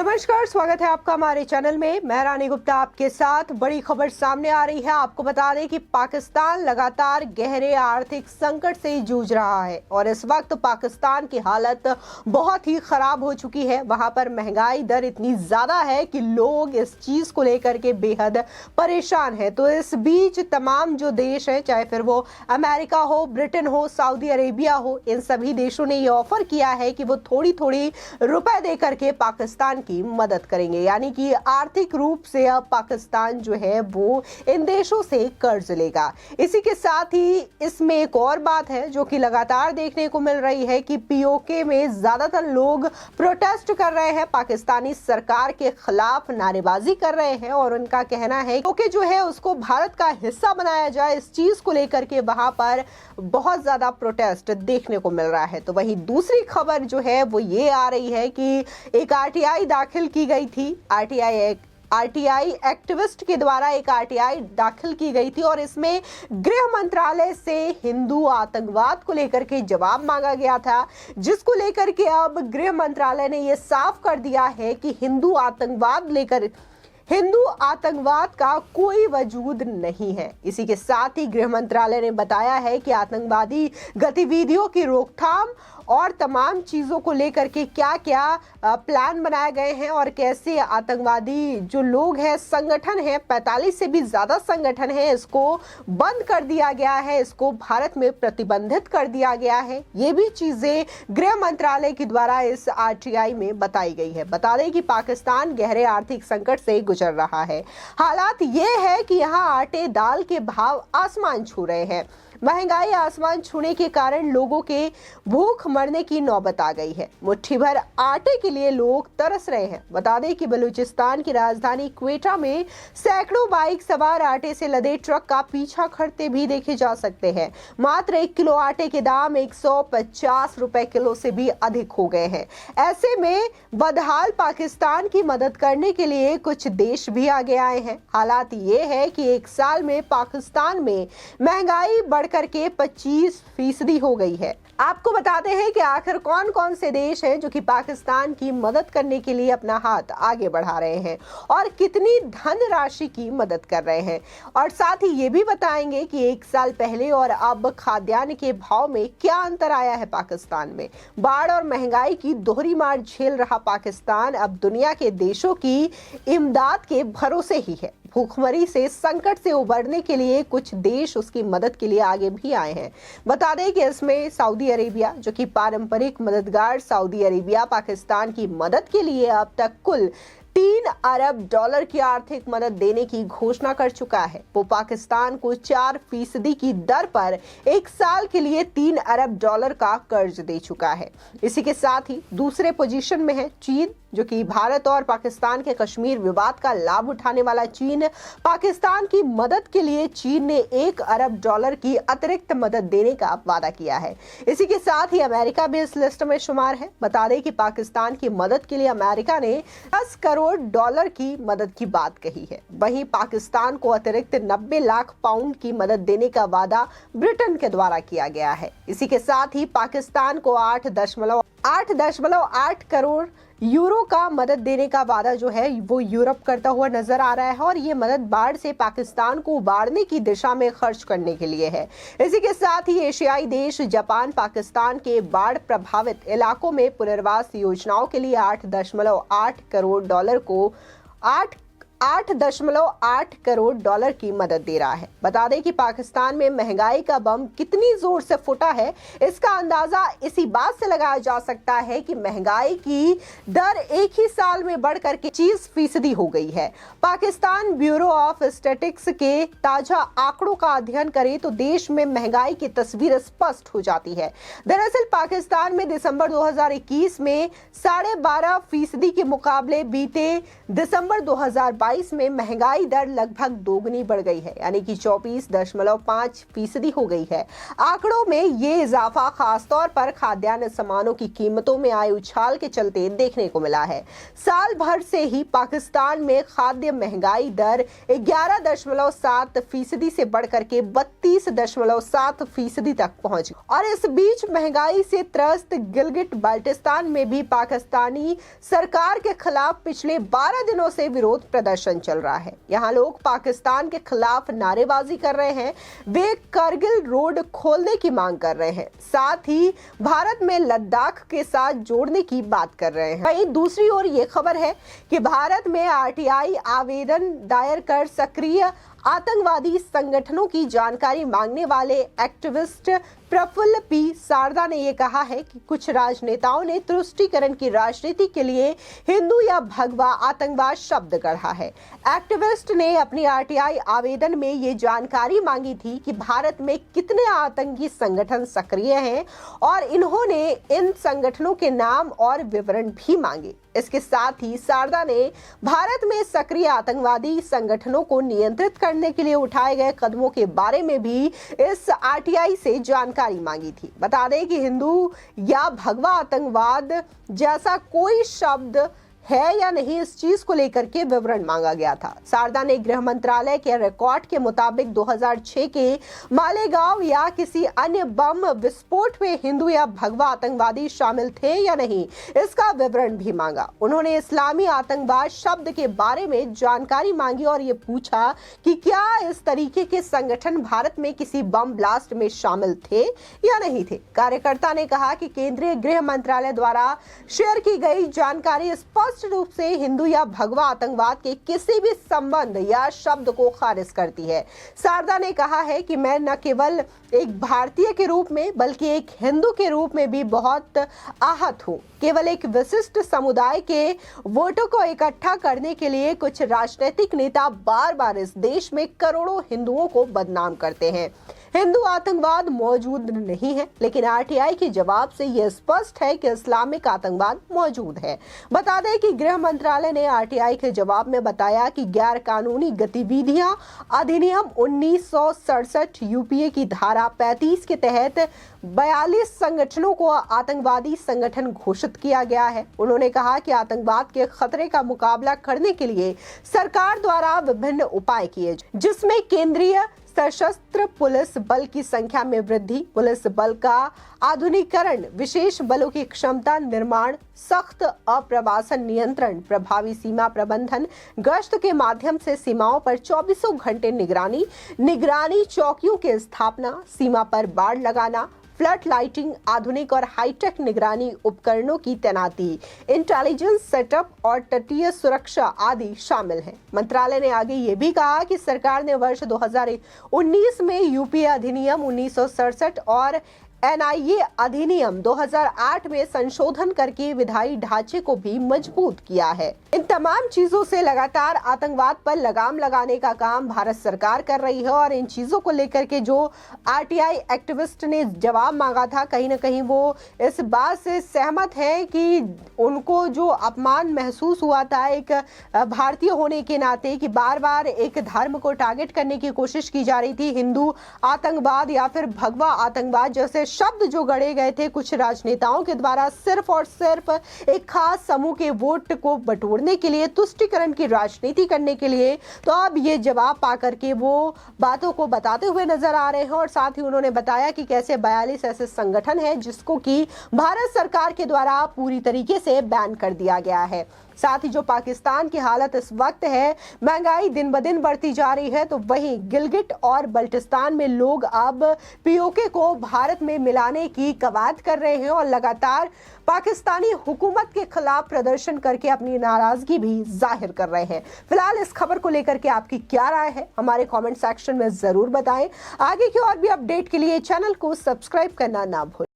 नमस्कार, स्वागत है आपका हमारे चैनल में। मैं रानी गुप्ता आपके साथ। बड़ी खबर सामने आ रही है। आपको बता दें कि पाकिस्तान लगातार गहरे आर्थिक संकट से जूझ रहा है और इस वक्त पाकिस्तान की हालत बहुत ही खराब हो चुकी है। वहां पर महंगाई दर इतनी ज्यादा है कि लोग इस चीज को लेकर के बेहद परेशान है। तो इस बीच तमाम जो देश है, चाहे फिर वो अमेरिका हो, ब्रिटेन हो, सऊदी अरेबिया हो, इन सभी देशों ने ये ऑफर किया है कि वो थोड़ी थोड़ी रुपए दे करके पाकिस्तान की मदद करेंगे, यानी कि आर्थिक रूप से अब पाकिस्तान जो है वो इन देशों से कर्ज लेगा। इसी के साथ ही इसमें एक और बात है जो कि लगातार देखने को मिल रही है कि पीओके में ज्यादातर लोग प्रोटेस्ट कर रहे हैं, पाकिस्तानी सरकार के खिलाफ नारेबाजी कर रहे हैं और उनका कहना है कि जो है उसको भारत का हिस्सा बनाया जाए। इस चीज को लेकर के वहां पर बहुत ज्यादा प्रोटेस्ट देखने को मिल रहा है। तो वही दूसरी खबर जो है वो ये आ रही है कि एक आरटीआई दाखिल की गई थी। आरटीआई एक्टिविस्ट के द्वारा एक आरटीआई दाखिल की गई थी और इसमें गृह मंत्रालय से हिंदू आतंकवाद को लेकर के जवाब मांगा गया था, जिसको लेकर के अब गृह मंत्रालय ने यह साफ कर दिया है कि हिंदू आतंकवाद का कोई वजूद नहीं है। इसी के साथ ही गृह मंत्रालय ने बताया है कि आतंकवादी गतिविधियों की रोकथाम और तमाम चीजों को लेकर के क्या क्या प्लान बनाए गए हैं और कैसे आतंकवादी जो लोग हैं, संगठन है, 45 से भी ज्यादा संगठन है, इसको बंद कर दिया गया है, इसको भारत में प्रतिबंधित कर दिया गया है। ये भी चीजें गृह मंत्रालय के द्वारा इस आरटीआई में बताई गई है। बता दें कि पाकिस्तान गहरे आर्थिक संकट से गुजर रहा है। हालात ये है कि यहाँ आटे दाल के भाव आसमान छू रहे हैं। महंगाई आसमान छूने के कारण लोगों के भूख मरने की नौबत आ गई है। मुट्ठी भर आटे के लिए लोग तरस रहे हैं। बता दें कि बलूचिस्तान की राजधानी क्वेटा में सैकड़ों बाइक सवार आटे से लदे ट्रक का पीछा करते भी देखे जा सकते हैं। मात्र 1 किलो आटे के दाम 150 रुपए किलो से भी अधिक हो गए हैं। ऐसे में बदहाल पाकिस्तान की मदद करने के लिए कुछ देश भी आगे आए हैं। हालात ये है कि एक साल में पाकिस्तान में महंगाई करके 25% हो गई है। आपको बताते हैं कि आखिर कौन कौन से देश हैं जो कि पाकिस्तान की मदद करने के लिए अपना हाथ आगे बढ़ा रहे हैं और कितनी धनराशि की मदद कर रहे हैं, और साथ ही ये भी बताएंगे कि एक साल पहले और अब खाद्यान्न के भाव में क्या अंतर आया है। पाकिस्तान में बाढ़ और महंगाई की दोहरी मार झेल रहा पाकिस्तान अब दुनिया के देशों की इमदाद के भरोसे ही है। भूखमरी से संकट से उबरने के लिए कुछ देश उसकी मदद के लिए आगे भी आए हैं। बता दें कि इसमें सऊदी अरेबिया, जो कि पारंपरिक मददगार सऊदी अरेबिया, पाकिस्तान की मदद के लिए अब तक कुल 3 अरब डॉलर की आर्थिक मदद देने की घोषणा कर चुका है। वो पाकिस्तान को 4% की दर पर एक साल के लिए 3 अरब डॉलर का कर्ज दे चुका है। इसी के साथ ही दूसरे पोजीशन में है चीन, जो कि भारत और पाकिस्तान के कश्मीर विवाद का लाभ उठाने वाला चीन। पाकिस्तान की मदद के लिए चीन ने 1 अरब डॉलर की अतिरिक्त मदद देने का वादा किया है। इसी के साथ ही अमेरिका भी इस लिस्ट में शुमार है। बता दें कि पाकिस्तान की मदद के लिए अमेरिका ने 10 करोड़ डॉलर की मदद की बात कही है। वहीं पाकिस्तान को अतिरिक्त 90 लाख पाउंड की मदद देने का वादा ब्रिटेन के द्वारा किया गया है। इसी के साथ ही पाकिस्तान को 8.8 करोड़ यूरो का मदद देने का वादा जो है वो यूरोप करता हुआ नजर आ रहा है और ये मदद बाढ़ से पाकिस्तान को उबारने की दिशा में खर्च करने के लिए है। इसी के साथ ही एशियाई देश जापान पाकिस्तान के बाढ़ प्रभावित इलाकों में पुनर्वास योजनाओं के लिए 8.8 करोड़ डॉलर को 8.8 करोड़ डॉलर की मदद दे रहा है। बता दें कि पाकिस्तान में महंगाई का बम कितनी जोर से फूटा है, इसका अंदाजा इसी बात से लगाया जा सकता है कि महंगाई की दर एक ही साल में बढ़कर के 25% हो गई है। पाकिस्तान ब्यूरो ऑफ स्टैटिस्टिक्स के ताजा आंकड़ों का अध्ययन करें तो देश में महंगाई की तस्वीर स्पष्ट हो जाती है। दरअसल पाकिस्तान में दिसंबर 2021 में 12.5% के मुकाबले बीते दिसंबर 2022 2022 में महंगाई दर लगभग दोगुनी बढ़ गई है, यानी कि 24.5% हो गई है। आंकड़ों में ये इजाफा खासतौर पर खाद्यान्न सामानों की कीमतों में आए उछाल के चलते देखने को मिला है। साल भर से ही पाकिस्तान में खाद्य महंगाई दर 11.7% से बढ़कर के 32.7% तक पहुंची और इस बीच महंगाई से त्रस्त गिलगिट बाल्टिस्तान में भी पाकिस्तानी सरकार के खिलाफ पिछले 12 दिनों से विरोध प्रदर्शन चल रहा है। यहाँ लोग पाकिस्तान के खिलाफ नारेबाजी कर रहे हैं, वे करगिल रोड खोलने की मांग कर रहे हैं, साथ ही भारत में लद्दाख के साथ जोड़ने की बात कर रहे हैं। वहीं दूसरी ओर ये खबर है कि भारत में आरटीआई आवेदन दायर कर सक्रिय आतंकवादी संगठनों की जानकारी मांगने वाले एक्टिविस्ट प्रफुल्ल पी सारदा ने यह कहा है कि कुछ राजनेताओं ने तुष्टीकरण की राजनीति के लिए हिंदू या भगवा आतंकवाद शब्द गढ़ा है। एक्टिविस्ट ने अपनी आरटीआई आवेदन में ये जानकारी मांगी थी कि भारत में कितने आतंकी संगठन सक्रिय हैं और इन्होंने इन संगठनों के नाम और विवरण भी मांगे। इसके साथ ही सारदा ने भारत में सक्रिय आतंकवादी संगठनों को नियंत्रित करने के लिए उठाए गए कदमों के बारे में भी इस आरटीआई से जानकारी मांगी थी। बता दें कि हिंदू या भगवा आतंकवाद जैसा कोई शब्द है या नहीं, इस चीज को लेकर के विवरण मांगा गया था। सारदा ने गृह मंत्रालय के रिकॉर्ड के मुताबिक 2006 के मालेगांव या किसी अन्य बम विस्फोट में हिंदू या भगवा आतंकवादी शामिल थे या नहीं, इसका विवरण भी मांगा। उन्होंने इस्लामी आतंकवाद शब्द के बारे में जानकारी मांगी और ये पूछा कि क्या इस तरीके के संगठन भारत में किसी बम ब्लास्ट में शामिल थे या नहीं थे। कार्यकर्ता ने कहा कि केंद्रीय गृह मंत्रालय द्वारा शेयर की गई जानकारी स्पष्ट रूप से हिंदू या भगवा आतंकवाद के किसी भी संबंध या शब्द को खारिज करती है। सारदा ने कहा है कि मैं न केवल एक भारतीय के रूप में बल्कि एक हिंदू के रूप में भी बहुत आहत हूँ। केवल एक विशिष्ट समुदाय के वोटों को इकट्ठा करने के लिए कुछ राजनीतिक नेता बार बार इस देश में करोड़ों हिंदुओं को बदनाम करते हैं। हिंदू आतंकवाद मौजूद नहीं है, लेकिन आरटीआई के जवाब से यह स्पष्ट है कि इस्लामिक आतंकवाद मौजूद है। बता दें कि गृह मंत्रालय ने आरटीआई के जवाब में बताया कि गैर कानूनी गतिविधियां अधिनियम 1967 यूपीए की धारा 35 के तहत 42 संगठनों को आतंकवादी संगठन घोषित किया गया है। उन्होंने कहा कि आतंकवाद के खतरे का मुकाबला करने के लिए सरकार द्वारा विभिन्न उपाय किए, जिसमें केंद्रीय सशस्त्र पुलिस बल की संख्या में वृद्धि, पुलिस बल का आधुनिकीकरण, विशेष बलों की क्षमता निर्माण, सख्त अप्रवासन नियंत्रण, प्रभावी सीमा प्रबंधन, गश्त के माध्यम से सीमाओं पर 24 घंटे निगरानी चौकियों की स्थापना, सीमा पर बाड़ लगाना, फ्लड लाइटिंग, आधुनिक और हाईटेक निगरानी उपकरणों की तैनाती, इंटेलिजेंस सेटअप और तटीय सुरक्षा आदि शामिल हैं। मंत्रालय ने आगे ये भी कहा कि सरकार ने वर्ष 2019 में यूपीए अधिनियम 1967 और एनआईए अधिनियम 2008 में संशोधन करके विधायी ढांचे को भी मजबूत किया है। इन तमाम चीजों से लगातार आतंकवाद पर लगाम लगाने का काम भारत सरकार कर रही है और इन चीजों को लेकर के जो आरटीआई एक्टिविस्ट ने जवाब मांगा था, कहीं ना कहीं वो इस बात से सहमत है कि उनको जो अपमान महसूस हुआ था एक भारतीय होने के नाते कि बार बार एक धर्म को टारगेट करने की कोशिश की जा रही थी। हिंदू आतंकवाद या फिर भगवा आतंकवाद जैसे शब्द जो गढ़े गए थे कुछ राजनेताओं के द्वारा सिर्फ और सिर्फ एक खास समूह के वोट को बटोरने के लिए, तुष्टीकरण की राजनीति करने के लिए। तो अब ये जवाब पाकर के वो बातों को बताते हुए नजर आ रहे हैं और साथ ही उन्होंने बताया कि कैसे 42 ऐसे संगठन हैं जिसको कि भारत सरकार के द्वारा पूरी तरीके से बैन कर दिया गया है। साथ ही जो पाकिस्तान की हालत इस वक्त है, महंगाई दिन ब दिन बढ़ती जा रही है, तो वहीं गिलगिट और बल्टिस्तान में लोग अब पीओके को भारत में मिलाने की कवायद कर रहे हैं और लगातार पाकिस्तानी हुकूमत के खिलाफ प्रदर्शन करके अपनी नाराजगी भी जाहिर कर रहे हैं। फिलहाल इस खबर को लेकर के आपकी क्या राय है, हमारे कमेंट सेक्शन में जरूर बताएं। आगे की और भी अपडेट के लिए चैनल को सब्सक्राइब करना ना भूलें।